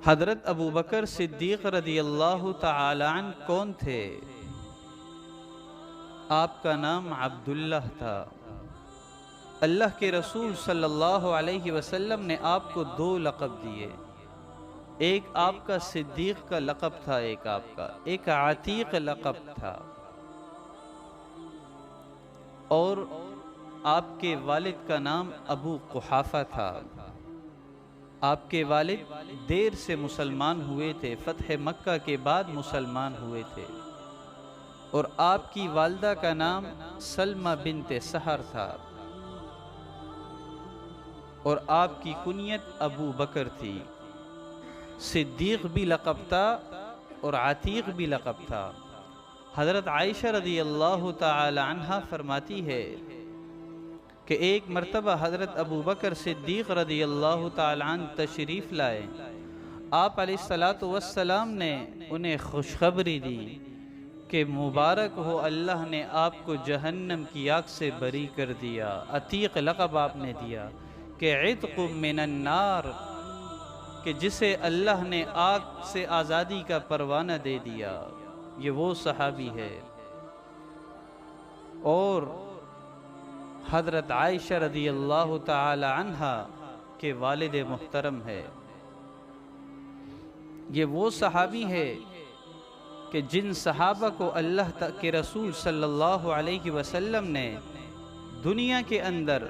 حضرت ابو بکر صدیق رضی اللہ تعالی عنہ کون تھے؟ آپ کا نام عبداللہ تھا۔ اللہ کے رسول صلی اللہ علیہ وسلم نے آپ کو دو لقب دیے، ایک آپ کا صدیق کا لقب تھا، ایک عتیق لقب تھا، اور آپ کے والد کا نام ابو قحافہ تھا۔ آپ کے والد دیر سے مسلمان ہوئے تھے، فتح مکہ کے بعد مسلمان ہوئے تھے، اور آپ کی والدہ کا نام سلمہ بنت سہر تھا، اور آپ کی کنیت ابو بکر تھی۔ صدیق بھی لقب تھا اور عتیق بھی لقب تھا۔ حضرت عائشہ رضی اللہ تعالی عنہا فرماتی ہے کہ ایک مرتبہ حضرت ابو بکر صدیق رضی اللہ تعالی عنہ تشریف لائے، آپ علیہ السلام نے انہیں خوشخبری دی کہ مبارک ہو، اللہ نے آپ کو جہنم کی آگ سے بری کر دیا۔ عتیق لقب آپ نے دیا کہ عتق من النار، کہ جسے اللہ نے آگ سے آزادی کا پروانہ دے دیا۔ یہ وہ صحابی ہے، اور حضرت عائشہ رضی اللہ تعالی عنہا کے والد محترم ہے۔ یہ وہ صحابی ہے کہ جن صحابہ کو اللہ کے رسول صلی اللہ علیہ وسلم نے دنیا کے اندر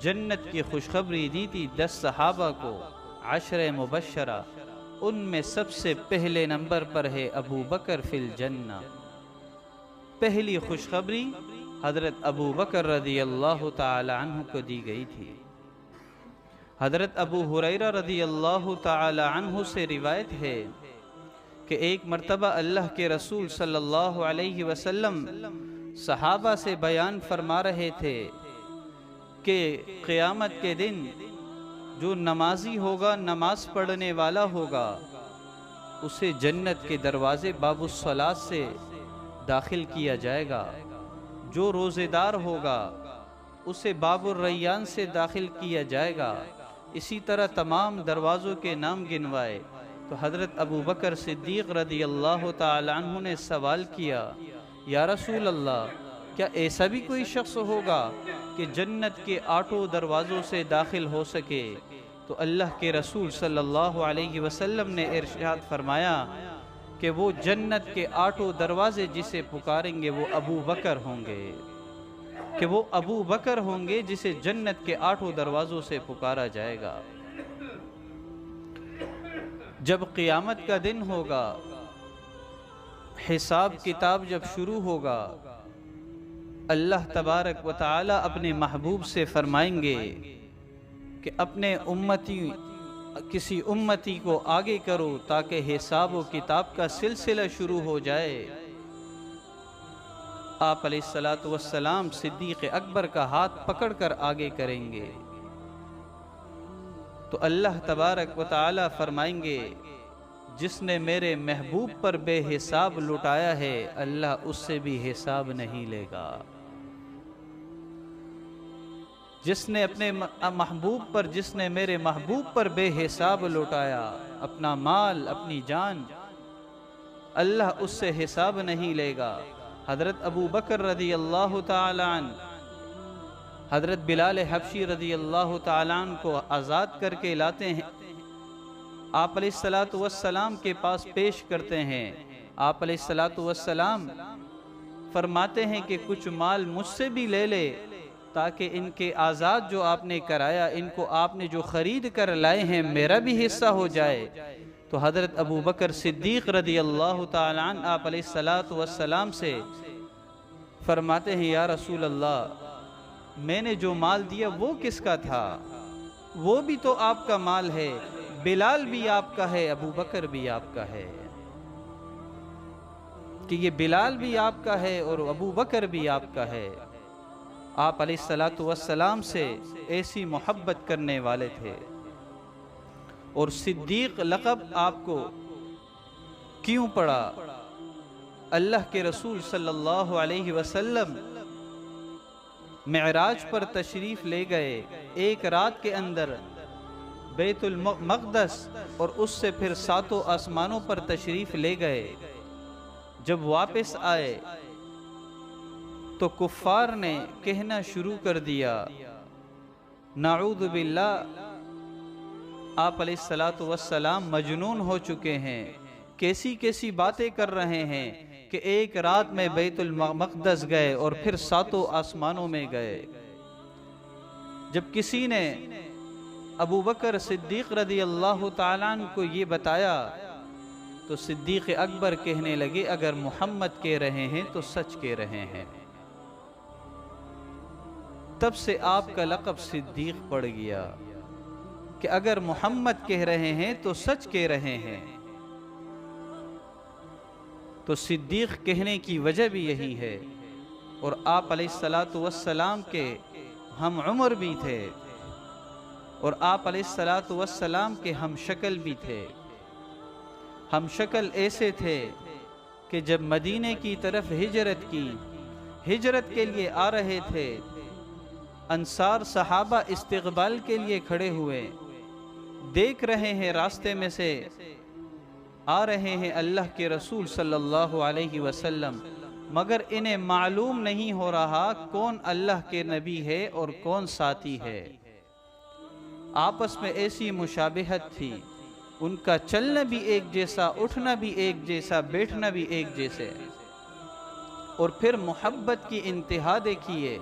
جنت کی خوشخبری دی تھی، 10 صحابہ کو، 10 مبشرہ، ان میں سب سے پہلے نمبر پر ہے ابو بکر فی الجنہ۔ پہلی خوشخبری حضرت ابو بکر رضی اللہ تعالی عنہ کو دی گئی تھی۔ حضرت ابو ہریرہ رضی اللہ تعالی عنہ سے روایت ہے کہ ایک مرتبہ اللہ کے رسول صلی اللہ علیہ وسلم صحابہ سے بیان فرما رہے تھے کہ قیامت کے دن جو نمازی ہوگا، نماز پڑھنے والا ہوگا، اسے جنت کے دروازے باب الصلاۃ سے داخل کیا جائے گا۔ جو روزے دار ہوگا اسے باب الریان سے داخل کیا جائے گا۔ اسی طرح تمام دروازوں کے نام گنوائے تو حضرت ابو بکر صدیق رضی اللہ تعالی عنہ نے سوال کیا، یا رسول اللہ، کیا ایسا بھی کوئی شخص ہوگا کہ جنت کے 8 دروازوں سے داخل ہو سکے؟ تو اللہ کے رسول صلی اللہ علیہ وسلم نے ارشاد فرمایا کہ وہ جنت کے 8 دروازے جسے پکاریں گے وہ ابو بکر ہوں گے، کہ وہ ابو بکر ہوں گے جسے جنت کے 8 دروازوں سے پکارا جائے گا۔ جب قیامت کا دن ہوگا، حساب کتاب جب شروع ہوگا، اللہ تبارک و تعالی اپنے محبوب سے فرمائیں گے کہ اپنے کسی امتی کو آگے کرو تاکہ حساب و کتاب کا سلسلہ شروع ہو جائے۔ آپ علیہ السلام صدیق اکبر کا ہاتھ پکڑ کر آگے کریں گے تو اللہ تبارک و تعالی فرمائیں گے، جس نے میرے محبوب پر بے حساب لٹایا ہے، اللہ اس سے بھی حساب نہیں لے گا۔ جس نے اپنے محبوب پر، جس نے میرے محبوب پر بے حساب لٹایا، اپنا مال، اپنی جان، اللہ اس سے حساب نہیں لے گا۔ حضرت ابو بکر رضی اللہ تعالی عنہ حضرت بلال حبشی رضی اللہ تعالی عنہ کو آزاد کر کے لاتے ہیں، آپ علیہ السلام کے پاس پیش کرتے ہیں۔ آپ علیہ السلام فرماتے ہیں کہ کچھ مال مجھ سے بھی لے لے تاکہ ان کے آزاد جو آپ نے کرایا، ان کو آپ نے جو خرید کر لائے ہیں، میرا بھی حصہ ہو جائے۔ تو حضرت ابو بکر صدیق رضی اللہ تعالی عنہ آپ علیہ السلام سے فرماتے ہیں، یا رسول اللہ، میں نے جو مال دیا وہ کس کا تھا؟ وہ بھی تو آپ کا مال ہے، بلال بھی آپ کا ہے، ابو بکر بھی آپ کا ہے، کہ یہ بلال بھی آپ کا ہے اور ابو بکر بھی آپ کا ہے۔ آپ علیہ السلام سے ایسی محبت کرنے والے تھے۔ اور صدیق لقب آپ کو کیوں پڑا؟ اللہ کے رسول صلی اللہ علیہ وسلم معراج پر تشریف لے گئے، ایک رات کے اندر بیت المقدس اور اس سے پھر 7 آسمانوں پر تشریف لے گئے۔ جب واپس آئے تو کفار نے کہنا شروع کر دیا، نعوذ باللہ، آپ علیہ السلام مجنون ہو چکے ہیں، کیسی کیسی باتیں کر رہے ہیں کہ ایک رات میں بیت المقدس گئے اور پھر 7 آسمانوں میں گئے۔ جب کسی نے ابو بکر صدیق رضی اللہ تعالیٰ عنہ کو یہ بتایا تو صدیق اکبر کہنے لگے، اگر محمد کہہ رہے ہیں تو سچ کہہ رہے ہیں۔ تب سے آپ کا لقب صدیق پڑ گیا کہ اگر محمد کہہ رہے ہیں تو سچ کہہ رہے ہیں۔ تو صدیق کہنے کی وجہ بھی یہی ہے، اور آپ علیہ السلام کے ہم عمر بھی تھے، اور آپ علیہ السلام کے ہم شکل بھی تھے۔ ہم شکل ایسے تھے کہ جب مدینے کی طرف ہجرت کے لیے آ رہے تھے، انصار صحابہ استقبال کے لیے کھڑے ہوئے، دیکھ رہے ہیں راستے میں سے آ رہے ہیں اللہ کے رسول صلی اللہ علیہ وسلم، مگر انہیں معلوم نہیں ہو رہا کون اللہ کے نبی ہے اور کون ساتھی ہے۔ آپس میں ایسی مشابہت تھی، ان کا چلنا بھی ایک جیسا، اٹھنا بھی ایک جیسا، بیٹھنا بھی ایک جیسے۔ اور پھر محبت کی انتہا دیکھیے،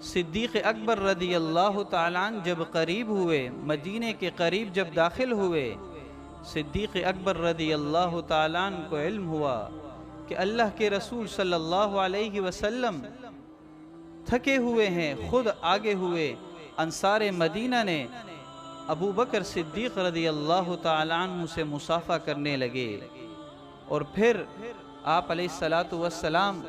صدیق اکبر رضی اللہ تعالیٰ عنہ جب قریب ہوئے، مدینے کے قریب جب داخل ہوئے، صدیق اکبر رضی اللہ تعالیٰ عنہ کو علم ہوا کہ اللہ کے رسول صلی اللہ علیہ وسلم تھکے ہوئے ہیں، خود آگے ہوئے۔ انصار مدینہ نے ابو بکر صدیق رضی اللہ تعالیٰ عنہ سے مصافحہ کرنے لگے، اور پھر آپ علیہ السلام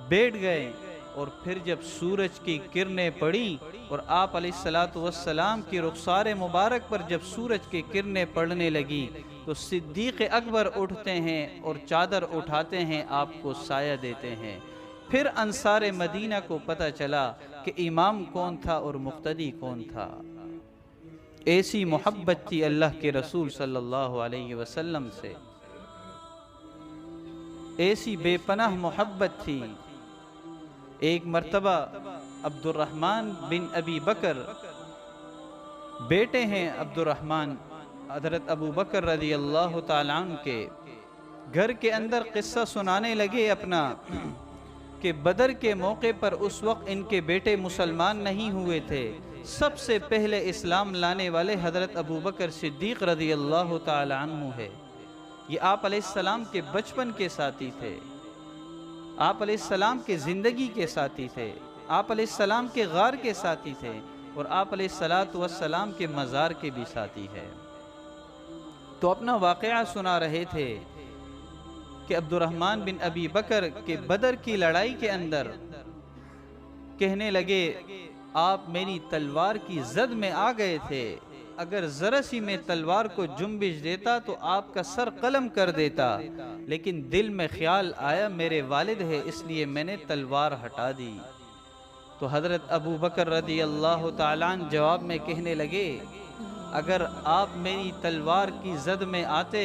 بیٹھ گئے، اور پھر جب سورج کی کرنیں پڑی اور آپ علیہ السلام کی رخسار مبارک پر جب سورج کی کرنیں پڑنے لگی تو صدیق اکبر اٹھتے ہیں اور چادر اٹھاتے ہیں، آپ کو سایہ دیتے ہیں۔ پھر انصار مدینہ کو پتہ چلا کہ امام کون تھا اور مقتدی کون تھا۔ ایسی محبت تھی اللہ کے رسول صلی اللہ علیہ وسلم سے، ایسی بے پناہ محبت تھی۔ ایک مرتبہ عبد الرحمن بن ابی بکر، بیٹے ہیں عبد الرحمن حضرت ابو بکر رضی اللہ تعالیٰ عنہ کے، گھر کے اندر قصہ سنانے لگے اپنا کہ بدر کے موقع پر اس وقت ان کے بیٹے مسلمان نہیں ہوئے تھے، سب سے پہلے اسلام لانے والے حضرت ابو بکر صدیق رضی اللہ تعالیٰ عنہ ہے۔ یہ آپ علیہ السلام کے بچپن کے ساتھی تھے، آپ علیہ السلام کے زندگی کے ساتھی تھے، آپ علیہ السلام کے غار کے ساتھی تھے، اور آپ علیہ السلام کے مزار کے بھی ساتھی ہے۔ تو اپنا واقعہ سنا رہے تھے کہ عبد الرحمن بن ابی بکر کے بدر کی لڑائی کے اندر کہنے لگے، آپ میری تلوار کی زد میں آ گئے تھے، اگر ذرا سی میں تلوار کو جنبش دیتا تو آپ کا سر قلم کر دیتا، لیکن دل میں خیال آیا میرے والد ہے، اس لیے میں نے تلوار ہٹا دی۔ تو حضرت ابو بکر رضی اللہ تعالیٰ عنہ جواب میں کہنے لگے، اگر آپ میری تلوار کی زد میں آتے،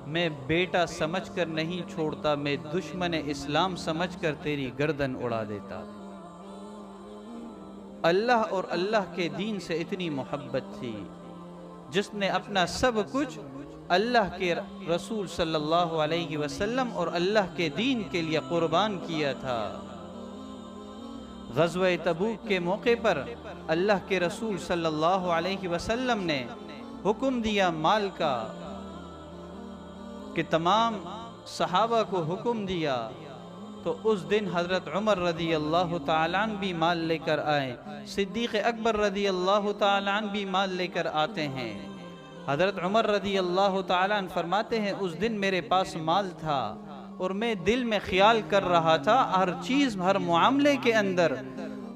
میں بیٹا سمجھ کر نہیں چھوڑتا، میں دشمن اسلام سمجھ کر تیری گردن اڑا دیتا۔ اللہ اور اللہ کے دین سے اتنی محبت تھی، جس نے اپنا سب کچھ اللہ کے رسول صلی اللہ علیہ وسلم اور اللہ کے دین کے لیے قربان کیا تھا۔ غزوہ تبوک کے موقع پر اللہ کے رسول صلی اللہ علیہ وسلم نے حکم دیا مال کا، کہ تمام صحابہ کو حکم دیا، تو اس دن حضرت عمر رضی اللہ تعالیٰ عنہ بھی مال لے کر آئے، صدیق اکبر رضی اللہ تعالیٰ عنہ بھی مال لے کر آتے ہیں۔ حضرت عمر رضی اللہ تعالیٰ عنہ فرماتے ہیں، اس دن میرے پاس مال تھا اور میں دل میں خیال کر رہا تھا، ہر چیز، ہر معاملے کے اندر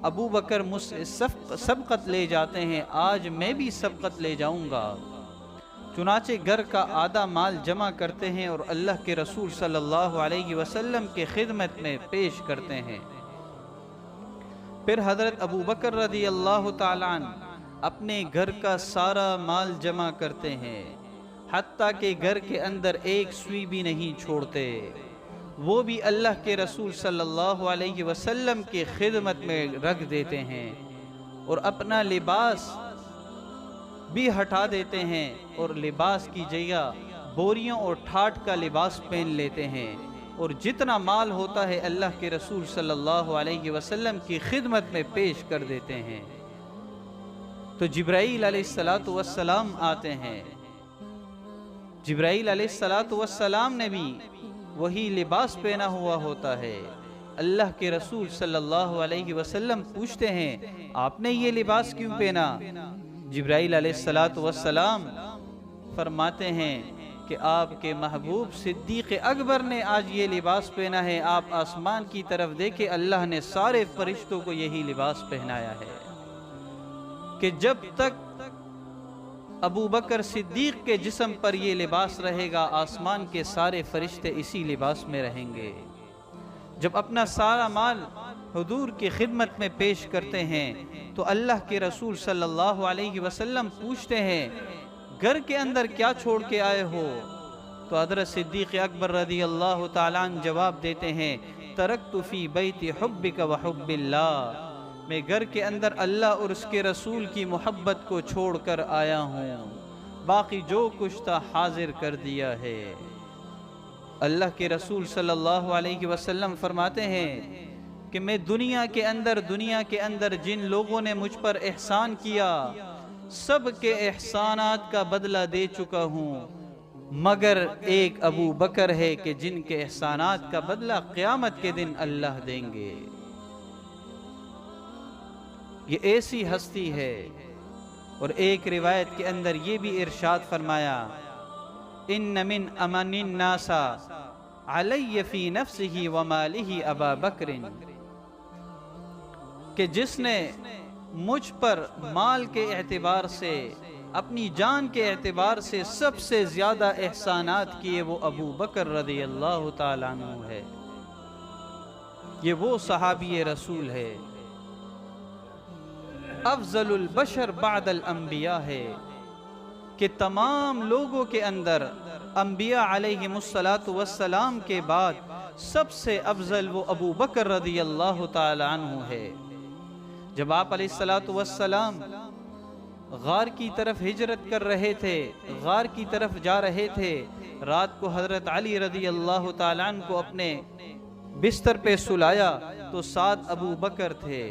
ابو بکر مجھ سے سبقت لے جاتے ہیں، آج میں بھی سبقت لے جاؤں گا۔ چنانچہ گھر کا آدھا مال جمع کرتے ہیں اور اللہ کے رسول صلی اللہ علیہ وسلم کے خدمت میں پیش کرتے ہیں۔ پھر حضرت ابو بکر رضی اللہ تعالیٰ عنہ اپنے گھر کا سارا مال جمع کرتے ہیں، حتیٰ کہ گھر کے اندر ایک سوئی بھی نہیں چھوڑتے، وہ بھی اللہ کے رسول صلی اللہ علیہ وسلم کی خدمت میں رکھ دیتے ہیں، اور اپنا لباس بھی ہٹا دیتے ہیں اور لباس کی جگہ بوریوں اور ٹھاٹ کا لباس پہن لیتے ہیں، اور جتنا مال ہوتا ہے اللہ کے رسول صلی اللہ علیہ وسلم کی خدمت میں پیش کر دیتے ہیں۔ تو جبرائیل علیہ السلام آتے ہیں، جبرائیل علیہ السلام نے بھی وہی لباس پہنا ہوا ہوتا ہے۔ اللہ کے رسول صلی اللہ علیہ وسلم پوچھتے ہیں آپ نے یہ لباس کیوں پہنا؟ جبرائیل علیہ السلام فرماتے ہیں کہ آپ کے محبوب صدیق اکبر نے آج یہ لباس پہنا ہے، آپ آسمان کی طرف دیکھیں، اللہ نے سارے فرشتوں کو یہی لباس پہنایا ہے کہ جب تک ابو بکر صدیق کے جسم پر یہ لباس رہے گا، آسمان کے سارے فرشتے اسی لباس میں رہیں گے۔ جب اپنا سارا مال حضور کی خدمت میں پیش کرتے ہیں تو اللہ کے رسول صلی اللہ علیہ وسلم پوچھتے ہیں گھر کے اندر کیا چھوڑ کے آئے ہو؟ تو حضرت صدیق اکبر رضی اللہ تعالیٰ عنہ جواب دیتے ہیں ترکت فی بیت حبک و حب اللہ، میں گھر کے اندر اللہ اور اس کے رسول کی محبت کو چھوڑ کر آیا ہوں، باقی جو کچھ تھا حاضر کر دیا ہے۔ اللہ کے رسول صلی اللہ علیہ وسلم فرماتے ہیں کہ میں دنیا کے اندر جن لوگوں نے مجھ پر احسان کیا سب کے احسانات کا بدلہ دے چکا ہوں، مگر ایک ابو بکر ہے کہ جن کے احسانات کا بدلہ قیامت کے دن اللہ دیں گے۔ یہ ایسی ہستی ہے۔ اور ایک روایت کے اندر یہ بھی ارشاد فرمایا ان من امن الناس علی فی نفسہ ومالہ ابا بکر، کہ جس نے مجھ پر مال کے اعتبار سے، اپنی جان کے اعتبار سے سب سے زیادہ احسانات کیے وہ ابو بکر رضی اللہ تعالیٰ عنہ ہے۔ یہ وہ صحابی رسول ہے، افضل البشر بعد الانبیاء ہے، کہ تمام لوگوں کے اندر انبیاء علیہ السلام کے بعد سب سے افضل وہ ابو بکر رضی اللہ تعالیٰ عنہ ہے۔ جب آپ علیہ السلام غار کی طرف ہجرت کر رہے تھے، غار کی طرف جا رہے تھے، رات کو حضرت علی رضی اللہ تعالیٰ عنہ کو اپنے بستر پہ سلایا تو ساتھ ابو بکر تھے،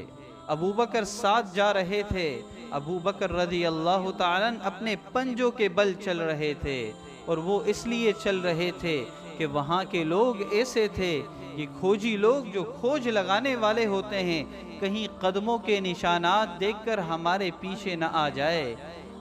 ابو بکر ساتھ جا رہے تھے، ابو بکر رضی اللہ تعالیٰ عنہ اپنے پنجوں کے بل چل رہے تھے، اور وہ اس لیے چل رہے تھے کہ وہاں کے لوگ ایسے تھے، یہ کھوجی لوگ جو کھوج لگانے والے ہوتے ہیں، کہیں قدموں کے نشانات دیکھ کر ہمارے پیچھے نہ آ جائے۔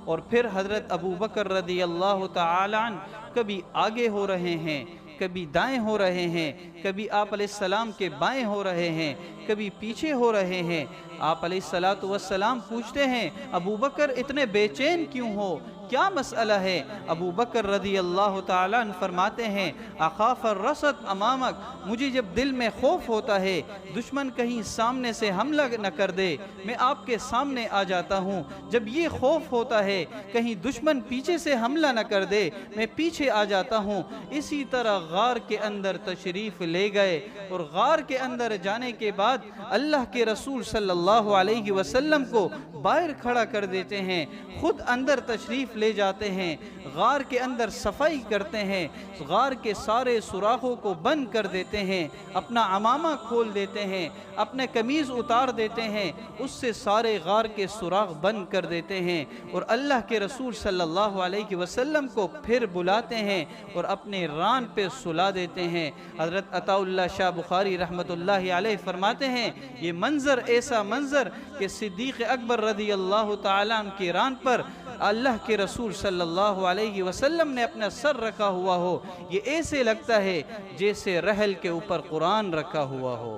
اور پھر حضرت ابو بکر رضی اللہ تعالیٰ عنہ کبھی آگے ہو رہے ہیں، کبھی دائیں ہو رہے ہیں، کبھی آپ علیہ السلام کے بائیں ہو رہے ہیں، کبھی پیچھے ہو رہے ہیں۔ آپ علیہ السلام پوچھتے ہیں ابو بکر اتنے بے چین کیوں ہو، کیا مسئلہ ہے؟ ابو بکر رضی اللہ تعالیٰ عنہ فرماتے ہیں اخاف الرصد امامک، مجھے جب دل میں خوف ہوتا ہے دشمن کہیں سامنے سے حملہ نہ کر دے، میں آپ کے سامنے آ جاتا ہوں، جب یہ خوف ہوتا ہے کہیں دشمن پیچھے سے حملہ نہ کر دے، میں پیچھے آ جاتا ہوں۔ اسی طرح غار کے اندر تشریف لے گئے، اور غار کے اندر جانے کے بعد اللہ کے رسول صلی اللہ علیہ وسلم کو باہر کھڑا کر دیتے ہیں، خود اندر تشریف لے جاتے ہیں، غار کے اندر صفائی کرتے ہیں، غار کے سارے سوراخوں کو بند کر دیتے ہیں، اپنا عمامہ کھول دیتے ہیں، اپنے قمیض اتار دیتے ہیں، اس سے سارے غار کے سوراخ بند کر دیتے ہیں، اور اللہ کے رسول صلی اللہ علیہ وسلم کو پھر بلاتے ہیں اور اپنے ران پہ سلا دیتے ہیں۔ حضرت عطا اللہ شاہ بخاری رحمت اللہ علیہ فرماتے ہیں یہ منظر ایسا منظر کہ صدیق اکبر رضی اللہ تعالیٰ عنہ کی ران پر اللہ کے رسول صلی اللہ علیہ وسلم نے اپنا سر رکھا ہوا ہو، یہ ایسے لگتا ہے جیسے رحل کے اوپر قرآن رکھا ہوا ہو۔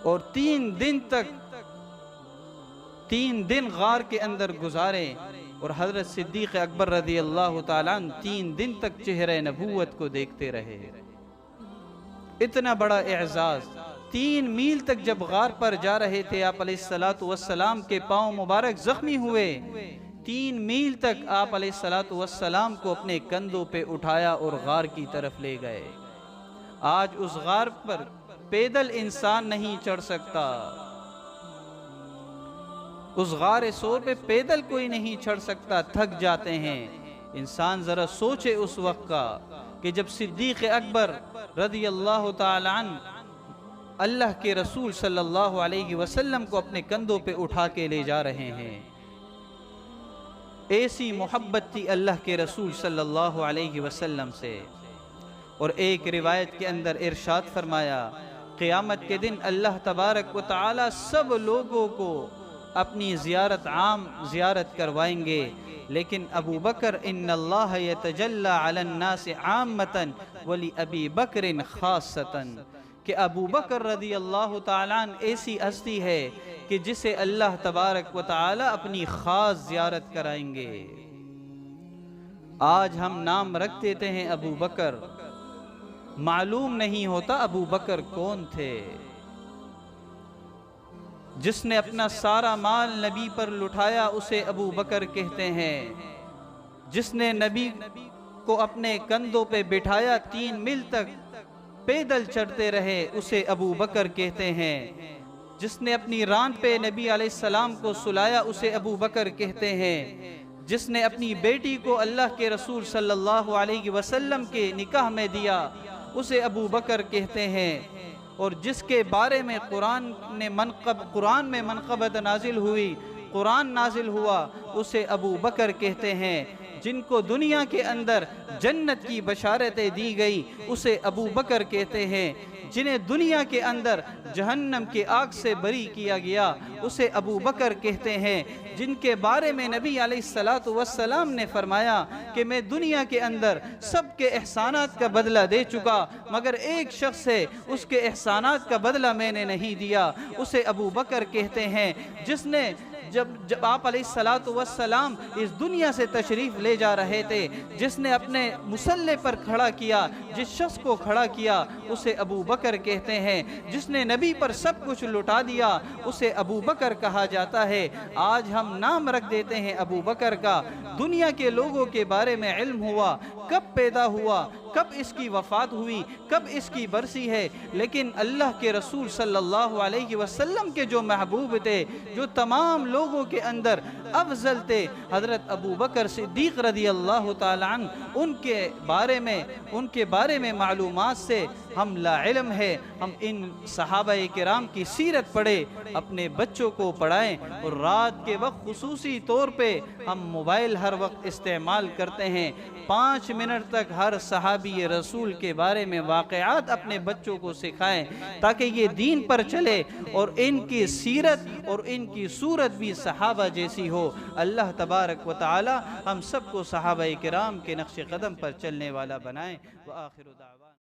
اور 3 دن غار کے اندر گزارے، اور حضرت صدیق اکبر رضی اللہ تعالیٰ عنہ 3 دن تک چہرہ نبوت کو دیکھتے رہے۔ اتنا بڑا اعزاز 3 میل تک جب غار پر جا رہے تھے آپ علیہ السلام کے پاؤں مبارک زخمی ہوئے، 3 میل تک آپ علیہ السلام کو اپنے کندھوں پہ اٹھایا اور غار کی طرف لے گئے۔ آج اس غار پر پیدل انسان نہیں چڑھ سکتا، اس غار سور پہ پیدل کوئی نہیں چڑھ سکتا، تھک جاتے ہیں۔ انسان ذرا سوچے اس وقت کا کہ جب صدیق اکبر رضی اللہ تعالی عنہ اللہ کے رسول صلی اللہ علیہ وسلم کو اپنے کندھوں پہ اٹھا کے لے جا رہے ہیں۔ ایسی محبت تھی اللہ کے رسول صلی اللہ علیہ وسلم سے۔ اور ایک روایت کے اندر ارشاد فرمایا، قیامت کے دن اللہ تبارک و تعالی سب لوگوں کو اپنی عام زیارت کروائیں گے، لیکن ابو بکر ان اللہ یتجلی علی الناس عامتا ولی ابی بکر خاصتا، کہ ابو بکر رضی اللہ تعالیٰ عنہ ایسی ہستی ہے کہ جسے اللہ تبارک و تعالی اپنی خاص زیارت کرائیں گے۔ آج ہم نام رکھ دیتے ہیں ابو بکر، معلوم نہیں ہوتا ابو بکر کون تھے۔ جس نے اپنا سارا مال نبی پر لٹایا اسے ابو بکر کہتے ہیں۔ جس نے نبی کو اپنے کندھوں پہ بٹھایا 3 میل تک پیدل چڑھتے رہے اسے ابو بکر کہتے ہیں۔ جس نے اپنی راند پہ نبی علیہ السلام کو سلایا اسے ابو بکر کہتے ہیں۔ جس نے اپنی بیٹی کو اللہ کے رسول صلی اللہ علیہ وسلم کے نکاح میں دیا اسے ابو بکر کہتے ہیں۔ اور جس کے بارے میں قرآن میں منقبت نازل ہوئی، قرآن نازل ہوا، اسے ابو بکر کہتے ہیں۔ جن کو دنیا کے اندر جنت کی بشارتیں دی گئی اسے ابو بکر کہتے ہیں۔ جنہیں دنیا کے اندر جہنم کی آگ سے بری کیا گیا اسے ابو بکر کہتے ہیں۔ جن کے بارے میں نبی علیہ السلام نے فرمایا کہ میں دنیا کے اندر سب کے احسانات کا بدلہ دے چکا مگر ایک شخص ہے اس کے احسانات کا بدلہ میں نے نہیں دیا، اسے ابو بکر کہتے ہیں۔ جس نے جب آپ علیہ السلام اس دنیا سے تشریف لے جا رہے تھے، جس نے اپنے مصلی پر کھڑا کیا، جس شخص کو کھڑا کیا اسے ابو بکر کہتے ہیں۔ جس نے نبی پر سب کچھ لٹا دیا اسے ابو بکر کہا جاتا ہے۔ آج ہم نام رکھ دیتے ہیں ابو بکر کا۔ دنیا کے لوگوں کے بارے میں علم ہوا، کب پیدا ہوا، کب اس کی وفات ہوئی، کب اس کی برسی ہے، لیکن اللہ کے رسول صلی اللہ علیہ وسلم کے جو محبوب تھے، جو تمام لوگوں کے اندر افضل تھے، حضرت ابو بکر صدیق رضی اللہ تعالیٰ عنہ، ان کے بارے میں معلومات سے ہم لا علم ہے۔ ہم ان صحابہ کرام کی سیرت پڑھیں، اپنے بچوں کو پڑھائیں، اور رات کے وقت خصوصی طور پہ ہم موبائل ہر وقت استعمال کرتے ہیں۔ 5 منٹ تک ہر صحابی رسول کے بارے میں واقعات اپنے بچوں کو سکھائیں تاکہ یہ دین پر چلے اور ان کی سیرت اور ان کی صورت بھی صحابہ جیسی ہو۔ اللہ تبارک و تعالی ہم سب کو صحابہ کرام کے نقش قدم پر چلنے والا بنائیں۔ وآخر دعوانا